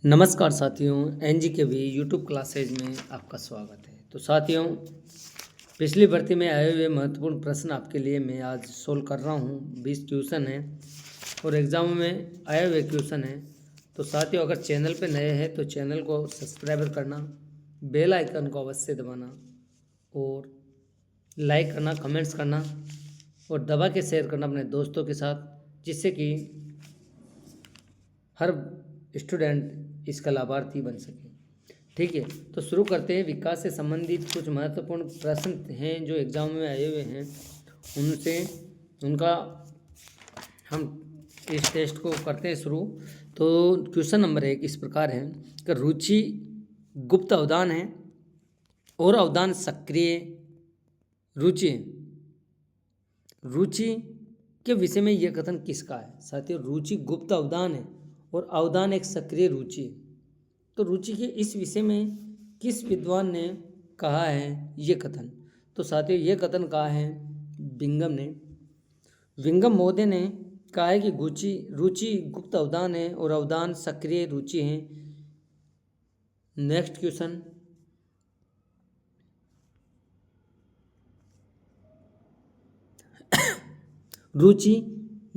नमस्कार साथियों, एनजी के वी यूट्यूब क्लासेज में आपका स्वागत है। तो साथियों, पिछली भर्ती में आए हुए महत्वपूर्ण प्रश्न आपके लिए मैं आज सोल्व कर रहा हूँ। 20 क्वेश्चन है और एग्ज़ाम में आए हुए क्वेश्चन है। तो साथियों, अगर चैनल पे नए हैं तो चैनल को सब्सक्राइब करना, बेल आइकन को अवश्य दबाना और लाइक करना, कमेंट्स करना और दबा के शेयर करना अपने दोस्तों के साथ, जिससे कि हर स्टूडेंट इसका लाभार्थी बन सके। ठीक है, तो शुरू करते हैं। विकास से संबंधित कुछ महत्वपूर्ण प्रश्न हैं जो एग्जाम में आए हुए हैं, उनसे उनका हम इस टेस्ट को करते हैं शुरू। तो क्वेश्चन नंबर 1 इस प्रकार है कि रुचि गुप्त अवदान है और अवदान सक्रिय रुचि है। रुचि के विषय में यह कथन किसका है? साथियों, रुचि गुप्त अवदान है और अवदान एक सक्रिय रुचि है। तो रुचि के इस विषय में किस विद्वान ने कहा है ये कथन? तो साथियों, ये कथन कहा है विंगम ने। विंगम महोदय ने कहा है कि रुचि गुप्त अवदान है और अवदान सक्रिय रुचि है। नेक्स्ट क्वेश्चन, रुचि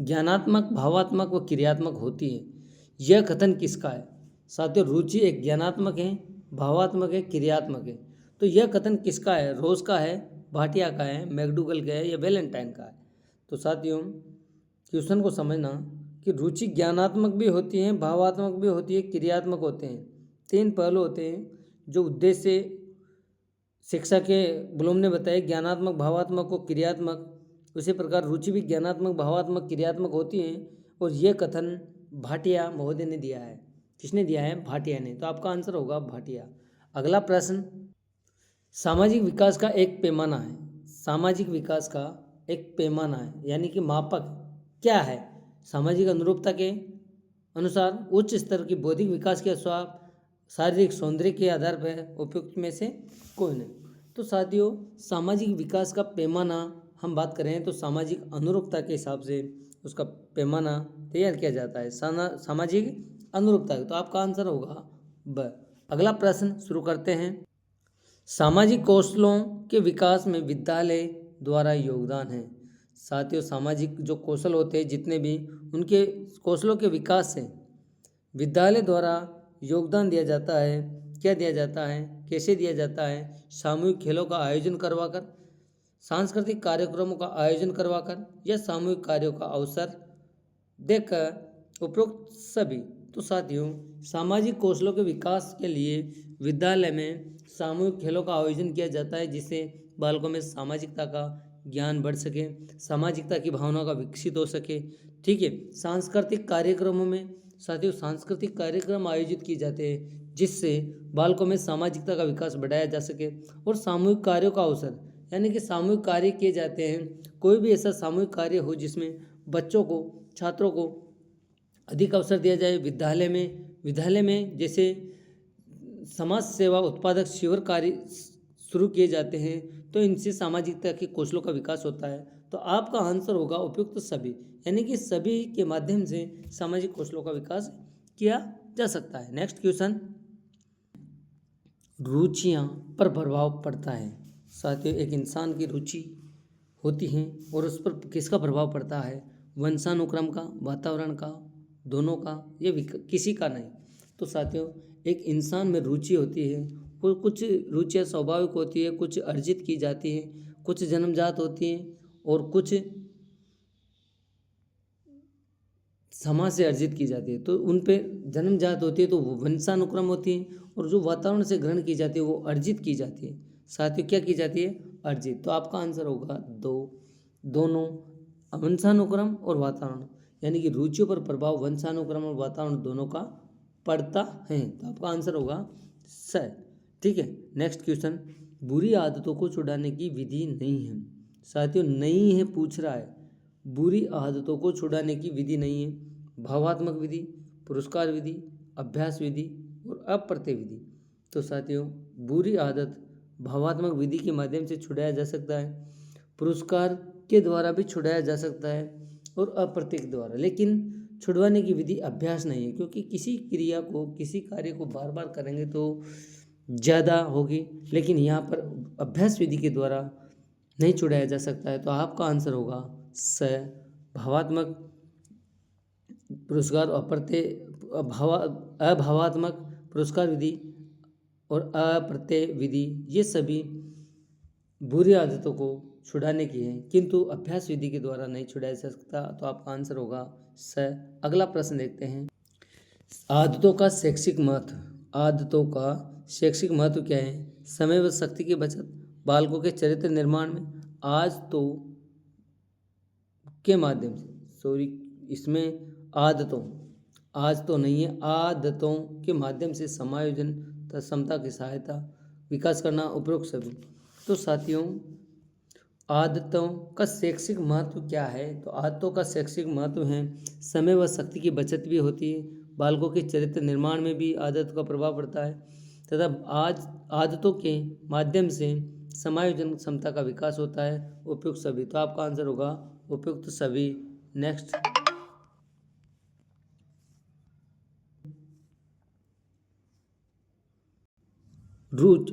ज्ञानात्मक, भावात्मक व क्रियात्मक होती है। यह कथन किसका है? साथियों, रुचि एक ज्ञानात्मक है, भावात्मक है, क्रियात्मक है। तो यह कथन किसका है? रोज का है, भाटिया का है, मैकडूगल का है या वैलेंटाइन का है? तो साथियों, क्वेश्चन को समझना कि रुचि ज्ञानात्मक भी होती है, भावात्मक भी होती है, क्रियात्मक होते हैं। 3 पहलू होते हैं जो उद्देश्य शिक्षा के ब्लूम ने बताया, ज्ञानात्मक, भावात्मक और क्रियात्मक। उसी प्रकार रुचि भी ज्ञानात्मक, भावात्मक, क्रियात्मक होती हैं और यह कथन भाटिया महोदय ने दिया है। किसने दिया है? भाटिया ने। तो आपका आंसर होगा भाटिया। अगला प्रश्न, सामाजिक विकास का एक पैमाना है। सामाजिक विकास का एक पैमाना है, यानी कि मापक क्या है? सामाजिक अनुरूपता के अनुसार, उच्च स्तर की बौद्धिक विकास के अनुसार, शारीरिक सौंदर्य के आधार पर उपयुक्त में से कोई नहीं। तो साथियों, सामाजिक विकास का पैमाना हम बात करें तो सामाजिक अनुरूपता के हिसाब से उसका पैमाना तैयार किया जाता है, सामाजिक अनुरूपता। तो आपका आंसर होगा ब। अगला प्रश्न शुरू करते हैं। सामाजिक कौशलों के विकास में विद्यालय द्वारा योगदान है। साथियों, सामाजिक जो कौशल होते हैं जितने भी, उनके कौशलों के विकास से विद्यालय द्वारा योगदान दिया जाता है। क्या दिया जाता है? कैसे दिया जाता है? सामूहिक खेलों का आयोजन करवाकर, सांस्कृतिक कार्यक्रमों का आयोजन करवाकर या सामूहिक कार्यों का अवसर देकर, उपरोक्त सभी। तो साथियों, सामाजिक कौशलों के विकास के लिए विद्यालय में सामूहिक खेलों का आयोजन किया जाता है, जिससे बालकों में सामाजिकता का ज्ञान बढ़ सके, सामाजिकता की भावना का विकसित हो सके। ठीक है, सांस्कृतिक कार्यक्रमों में साथियों सांस्कृतिक कार्यक्रम आयोजित किए जाते हैं, जिससे बालकों में सामाजिकता का विकास बढ़ाया जा सके। और सामूहिक कार्यों का अवसर, यानी कि सामूहिक कार्य किए जाते हैं। कोई भी ऐसा सामूहिक कार्य हो जिसमें बच्चों को, छात्रों को अधिक अवसर दिया जाए। विद्यालय में जैसे समाज सेवा उत्पादक शिविर कार्य शुरू किए जाते हैं, तो इनसे सामाजिकता के कौशलों का विकास होता है। तो आपका आंसर होगा उपयुक्त सभी, यानी कि सभी के माध्यम से सामाजिक कौशलों का विकास किया जा सकता है। नेक्स्ट क्वेश्चन, रुचियां पर प्रभाव पड़ता है। साथियों, एक इंसान की रुचि होती है और उस पर किसका प्रभाव पड़ता है? वंशानुक्रम का, वातावरण का, दोनों का, या किसी का नहीं। तो साथियों, एक इंसान में रुचि होती है, वो कुछ रुचियाँ स्वाभाविक होती है, कुछ अर्जित की जाती है, कुछ जन्मजात होती हैं और कुछ समाज से अर्जित की जाती है। तो उन पे जन्मजात होती है तो वो वंशानुक्रम होती है, और जो वातावरण से ग्रहण की जाती है वो अर्जित की जाती है। साथियों, क्या की जाती है? अर्जित। तो आपका आंसर होगा दोनों, वंशानुक्रम और वातावरण, यानी कि रुचियों पर प्रभाव वंशानुक्रम और वातावरण दोनों का पड़ता है। तो आपका आंसर होगा स। ठीक है, नेक्स्ट क्वेश्चन, बुरी आदतों को छुड़ाने की विधि नहीं है। साथियों, नहीं है पूछ रहा है, बुरी आदतों को छुड़ाने की विधि नहीं है। भावात्मक विधि, पुरस्कार विधि, अभ्यास विधि और अप्रत्यय विधि। तो साथियों, बुरी आदत भावात्मक विधि के माध्यम से छुड़ाया जा सकता है, पुरस्कार के द्वारा भी छुड़ाया जा सकता है और अप्रत्यय द्वारा। लेकिन छुड़वाने की विधि अभ्यास नहीं है, क्योंकि किसी क्रिया को, किसी कार्य को बार बार करेंगे तो ज़्यादा होगी, लेकिन यहाँ पर अभ्यास विधि के द्वारा नहीं छुड़ाया जा सकता है। तो आपका आंसर होगा स, भावात्मक पुरस्कार अभावात्मक पुरस्कार विधि और अप्रत्यय विधि, ये सभी बुरी आदतों को छुड़ाने की है, किंतु अभ्यास विधि के द्वारा नहीं छुड़ाया जा सकता। तो आपका आंसर होगा स। अगला प्रश्न देखते हैं, आदतों का शैक्षिक महत्व। आदतों का शैक्षिक महत्व क्या है? समय व शक्ति की बचत, बालकों के चरित्र निर्माण में, आज तो के माध्यम से, सॉरी इसमें आदतों, आज तो नहीं है, आदतों के माध्यम से समायोजन तथा क्षमता की सहायता विकास करना, उपरोक्त सभी। तो साथियों, आदतों का शैक्षिक महत्व क्या है? तो आदतों का शैक्षिक महत्व है, समय व शक्ति की बचत भी होती है, बालकों के चरित्र निर्माण में भी आदत का प्रभाव पड़ता है, तथा आज आदतों के माध्यम से समायोजन क्षमता का विकास होता है, उपयुक्त सभी। तो आपका आंसर होगा उपयुक्त सभी। नेक्स्ट,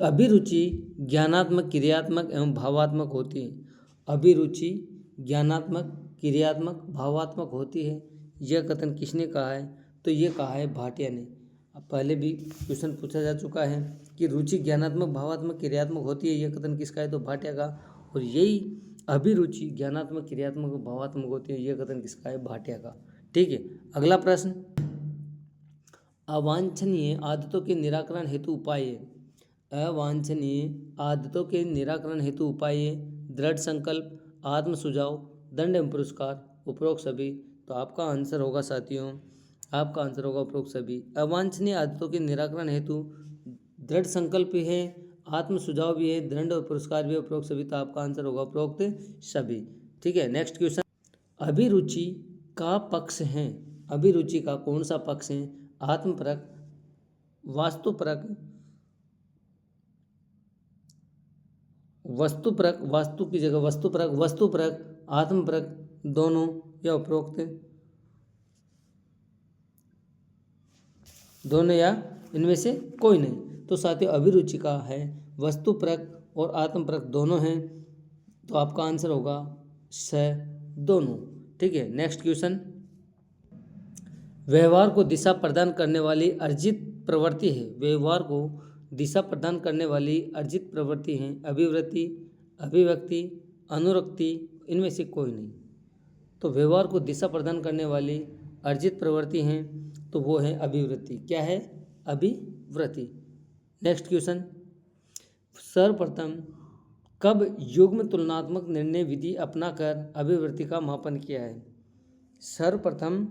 अभिरुचि ज्ञानात्मक, क्रियात्मक एवं भावात्मक होती है। अभिरुचि ज्ञानात्मक, क्रियात्मक, भावात्मक होती है, यह कथन किसने कहा है? तो ये कहा है भाटिया ने। अब पहले भी क्वेश्चन पूछा जा चुका है कि रुचि ज्ञानात्मक, भावात्मक, क्रियात्मक होती है, यह कथन किसका है? तो भाटिया का। और यही अभिरुचि ज्ञानात्मक, क्रियात्मक, भावात्मक होती है, यह कथन किसका है? भाटिया का। ठीक है, अगला प्रश्न, अवांछनीय आदतों के निराकरण हेतु उपाय। अवांछनीय आदतों के निराकरण हेतु उपाय, दृढ़ संकल्प, आत्म सुझाव, दंड एवं पुरस्कार, उपरोक्त सभी। तो आपका आंसर होगा साथियों, आपका आंसर होगा उपरोक्त सभी। अवांछनीय आदतों के निराकरण हेतु दृढ़ संकल्प भी है, आत्म सुझाव भी है, दंड और पुरस्कार भी है, उपरोक्त सभी। तो आपका आंसर होगा उपरोक्त सभी। ठीक है, नेक्स्ट क्वेश्चन, अभिरुचि का पक्ष है। अभिरुचि का कौन सा पक्ष है? आत्मपरक, वास्तुपरक, वस्तुपरक, वास्तु की जगह वस्तुपरक, वस्तुपरक, आत्मपरक, दोनों या उपरोक्त दोनों या इनमें से कोई नहीं। तो साथियों, अभिरुचि का है वस्तुपरक और आत्मपरक दोनों हैं। तो आपका आंसर होगा स, दोनों। ठीक है, नेक्स्ट क्वेश्चन, व्यवहार को दिशा प्रदान करने वाली अर्जित प्रवृत्ति है। व्यवहार को दिशा प्रदान करने वाली अर्जित प्रवृत्ति है, अभिवृत्ति, अभिव्यक्ति, अनुरक्ति, इनमें से कोई नहीं। तो व्यवहार को दिशा प्रदान करने वाली अर्जित प्रवृत्ति हैं, तो वो है अभिवृत्ति। क्या है? अभिवृत्ति। नेक्स्ट क्वेश्चन, सर्वप्रथम कब युग्म तुलनात्मक निर्णय विधि अपनाकर अभिवृत्ति का मापन किया है? सर्वप्रथम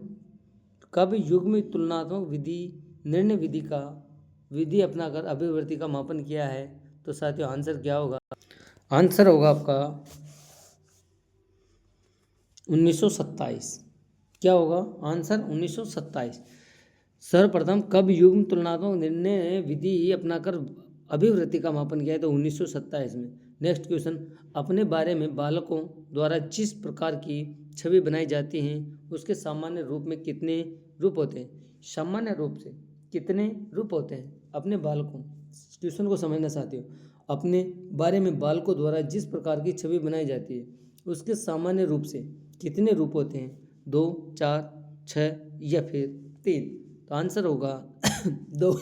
कब युग्म तुलनात्मक निर्णय विधि अपनाकर अभिवृत्ति का मापन किया है? तो साथियों, आंसर क्या होगा? आंसर होगा आपका 1927। क्या होगा आंसर? 1927। सर्वप्रथम कब युग्म तुलनात्मक निर्णय विधि अपनाकर अभिवृत्ति का मापन किया है? तो 1927 में। नेक्स्ट क्वेश्चन, अपने बारे में बालकों द्वारा जिस प्रकार की छवि बनाई जाती हैं, उसके सामान्य रूप में कितने रूप होते हैं? सामान्य रूप से कितने रूप होते हैं? अपने बालकों, क्वेश्चन को समझना चाहते हो, अपने बारे में बालकों द्वारा जिस प्रकार की छवि बनाई जाती है, उसके सामान्य रूप से कितने रूप होते हैं? 2, 4, 6 या फिर 3? तो आंसर होगा 2।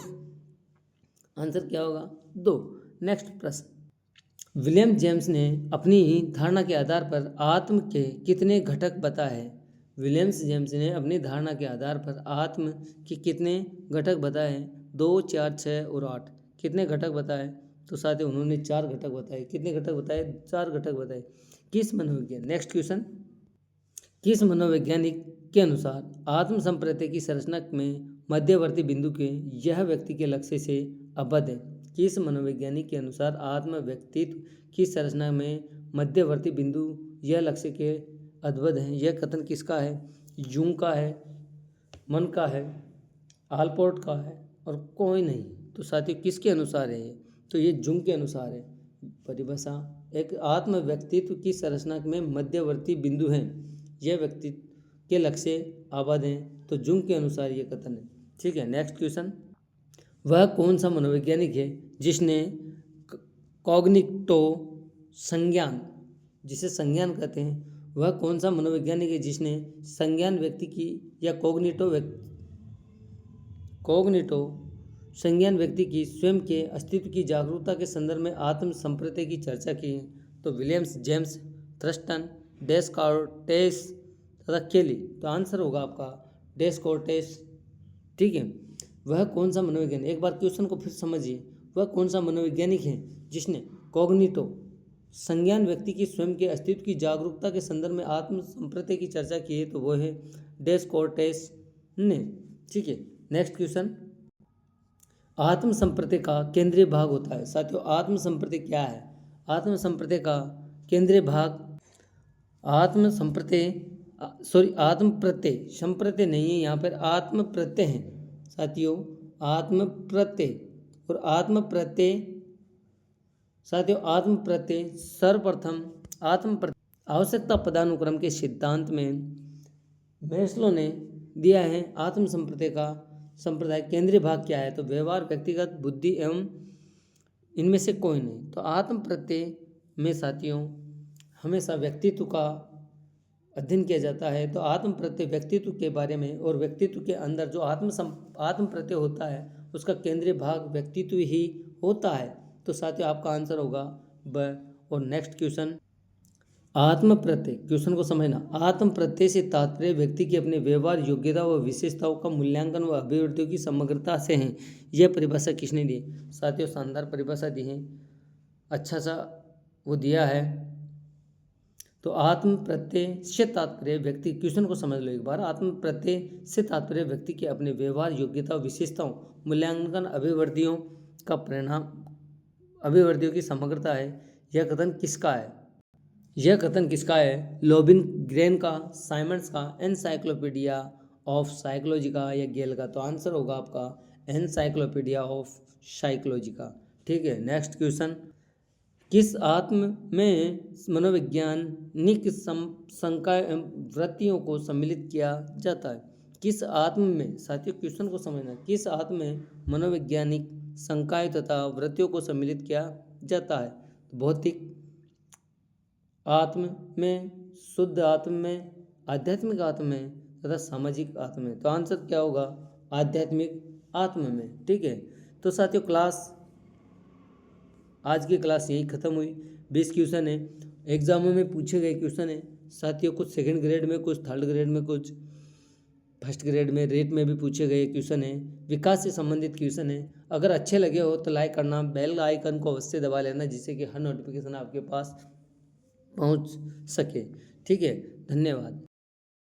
आंसर क्या होगा? 2। नेक्स्ट प्रश्न, विलियम जेम्स ने अपनी धारणा के आधार पर आत्म के कितने घटक बताए हैं? विलियम जेम्स ने अपनी धारणा के आधार पर आत्म के कितने घटक बताए हैं? 2, 4, 6 और 8। कितने घटक बताए? तो साथ ही उन्होंने 4 घटक बताए। कितने घटक बताए? 4 घटक बताए। किस मनोविज्ञान, नेक्स्ट क्वेश्चन, किस मनोवैज्ञानिक के अनुसार आत्म संप्रत्यय की संरचना में मध्यवर्ती बिंदु के यह व्यक्ति के लक्ष्य से अबद्ध है? किस मनोवैज्ञानिक के अनुसार आत्म व्यक्तित्व की संरचना में मध्यवर्ती बिंदु यह लक्ष्य के अद्भुत है? यह कथन किसका है? यूंग का है, मन का है, आलपोर्ट का है और कोई नहीं। तो साथियों, किसके अनुसार है ये? तो ये जूंग के अनुसार है। परिभाषा, एक आत्म व्यक्तित्व की संरचना में मध्यवर्ती बिंदु हैं, यह व्यक्तित्व के लक्ष्य आबाद हैं। तो जुंग के अनुसार ये कथन है। ठीक है, नेक्स्ट क्वेश्चन, वह कौन सा मनोवैज्ञानिक है जिसने कॉग्निटो संज्ञान, जिसे संज्ञान कहते हैं, वह कौन सा मनोवैज्ञानिक है जिसने संज्ञान व्यक्ति की या कॉग्निटो संज्ञान व्यक्ति की स्वयं के अस्तित्व की जागरूकता के संदर्भ में आत्म संप्रत्यय की चर्चा की है? तो विलियम्स, जेम्स, थ्रस्टन, डेस्कार्टेस तथा केली। तो आंसर होगा आपका डेस्कार्टेस। ठीक है, वह कौन सा मनोवैज्ञानिक, एक बार क्वेश्चन को फिर समझिए, वह कौन सा मनोवैज्ञानिक है जिसने कॉग्निटो संज्ञान व्यक्ति की स्वयं के अस्तित्व की जागरूकता के संदर्भ में आत्म संप्रत्यय की चर्चा की है? तो वो है डेस्कार्टेस ने। ठीक है, नेक्स्ट क्वेश्चन, आत्म संप्रत्यय का केंद्रीय भाग होता है। साथियों, आत्म संप्रत्यय क्या है? आत्म संप्रत्यय का केंद्रीय भाग, आत्म प्रत्यय, संप्रत्यय नहीं है यहाँ पर, आत्म प्रत्यय है साथियों, आत्म प्रत्यय। और आत्म प्रत्यय साथियों, आत्म प्रत्यय सर्वप्रथम आवश्यकता पदानुक्रम के सिद्धांत में मेस्लो ने दिया है। आत्म संप्रदाय केंद्रीय भाग क्या है? तो व्यवहार, व्यक्तिगत, बुद्धि एवं इनमें से कोई नहीं। तो आत्म प्रत्यय में साथियों हमेशा व्यक्तित्व का अध्ययन किया जाता है। तो आत्म प्रत्यय व्यक्तित्व के बारे में, और व्यक्तित्व के अंदर जो आत्म प्रत्यय होता है उसका केंद्रीय भाग व्यक्तित्व ही होता है। तो साथियों आपका आंसर होगा ब। और नेक्स्ट क्वेश्चन, आत्म प्रत्यय, क्वेश्चन को समझना, आत्म प्रत्यय से तात्पर्य व्यक्ति की अपने व्यवहार, योग्यता व विशेषताओं का मूल्यांकन व अभिवृद्धियों की समग्रता से है। यह परिभाषा किसने दी? साथियों शानदार परिभाषा दी है, अच्छा सा वो दिया है। तो आत्म प्रत्यय से तात्पर्य व्यक्ति, क्वेश्चन को समझ लो एक बार, आत्म प्रत्यय से तात्पर्य व्यक्ति के अपने व्यवहार, योग्यता, विशेषताओं, मूल्यांकन, अभिवृद्धियों का परिणाम, अभिवृद्धियों की समग्रता है। यह कथन किसका है? यह कथन किसका है? लोबिन ग्रेन का, साइमंड्स का, एनसाइक्लोपीडिया ऑफ साइकोलॉजी का, या गेल का? तो आंसर होगा आपका एनसाइक्लोपीडिया ऑफ साइकोलॉजी का। ठीक है, नेक्स्ट क्वेश्चन, किस आत्म में मनोवैज्ञानिक शंका एवं वृत्तियों को सम्मिलित किया जाता है? किस आत्म में, साथियों क्वेश्चन को समझना, किस आत्म में मनोवैज्ञानिक शंकाएं तथा वृत्तियों को सम्मिलित किया जाता है? भौतिक आत्म में, शुद्ध आत्म में, आध्यात्मिक आत्म में तथा सामाजिक आत्म में? तो आंसर क्या होगा? आध्यात्मिक आत्म में। ठीक है, तो साथियों आज की क्लास यही खत्म हुई। 20 क्वेश्चन है, एग्जामों में पूछे गए क्वेश्चन है साथियों, कुछ सेकंड ग्रेड में, कुछ थर्ड ग्रेड में, कुछ फर्स्ट ग्रेड में, रेट में भी पूछे गए क्वेश्चन है, विकास से संबंधित क्वेश्चन है। अगर अच्छे लगे हो तो लाइक करना, बेल आइकन को अवश्य दबा लेना, जिससे कि हर नोटिफिकेशन आपके पास पहुंच सके। ठीक है, धन्यवाद।